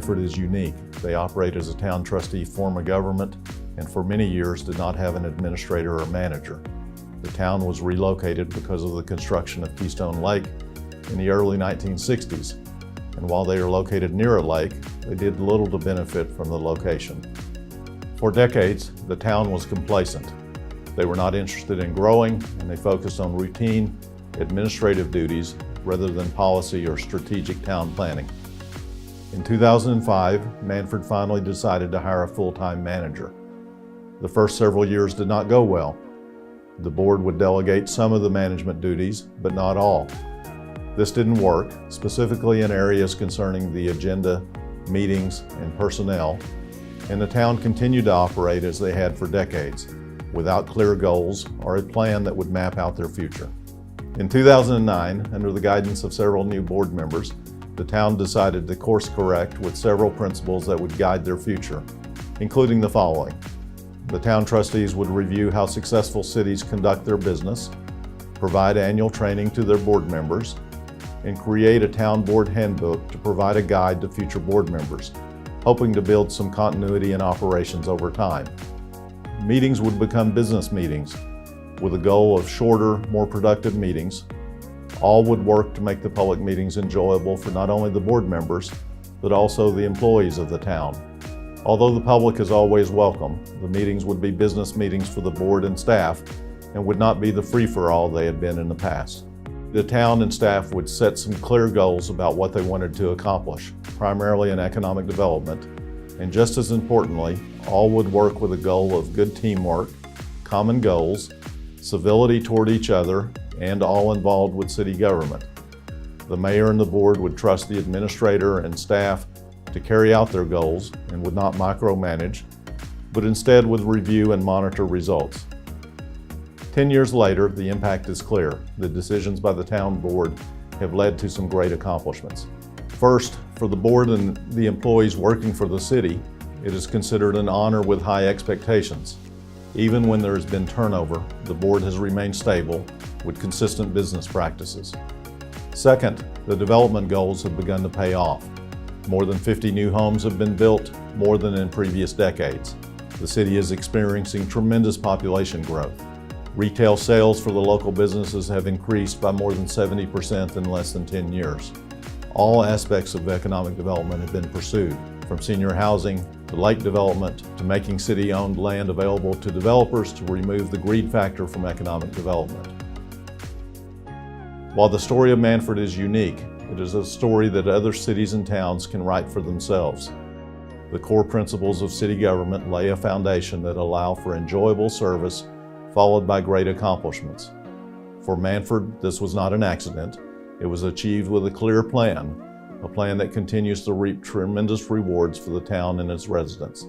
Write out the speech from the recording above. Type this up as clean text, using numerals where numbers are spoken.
Mannford is unique. They operate as a town trustee form of government and for many years did not have an administrator or manager. The town was relocated because of the construction of Keystone Lake in the early 1960s. And while they are located near a lake, they did little to benefit from the location. For decades, the town was complacent. They were not interested in growing, and they focused on routine administrative duties rather than policy or strategic town planning. In 2005, Mannford finally decided to hire a full-time manager. The first several years did not go well. The board would delegate some of the management duties, but not all. This didn't work, specifically in areas concerning the agenda, meetings, and personnel, and the town continued to operate as they had for decades, without clear goals or a plan that would map out their future. In 2009, under the guidance of several new board members, the town decided to course correct with several principles that would guide their future, including the following. The town trustees would review how successful cities conduct their business, provide annual training to their board members, and create a town board handbook to provide a guide to future board members, hoping to build some continuity in operations over time. Meetings would become business meetings, with a goal of shorter, more productive meetings. All would work to make the public meetings enjoyable for not only the board members, but also the employees of the town. Although the public is always welcome, the meetings would be business meetings for the board and staff and would not be the free-for-all they had been in the past. The town and staff would set some clear goals about what they wanted to accomplish, primarily in economic development, and just as importantly, all would work with a goal of good teamwork, common goals, civility toward each other, and all involved with city government. The mayor and the board would trust the administrator and staff to carry out their goals and would not micromanage, but instead would review and monitor results. 10 years later, the impact is clear. The decisions by the town board have led to some great accomplishments. First, for the board and the employees working for the city, it is considered an honor with high expectations. Even when there has been turnover, the board has remained stable with consistent business practices. Second, the development goals have begun to pay off. More than 50 new homes have been built, more than in previous decades. The city is experiencing tremendous population growth. Retail sales for the local businesses have increased by more than 70% in less than 10 years. All aspects of economic development have been pursued, from senior housing to lake development to making city-owned land available to developers to remove the greed factor from economic development. While the story of Mannford is unique, it is a story that other cities and towns can write for themselves. The core principles of city government lay a foundation that allow for enjoyable service followed by great accomplishments. For Mannford, this was not an accident. It was achieved with a clear plan, a plan that continues to reap tremendous rewards for the town and its residents.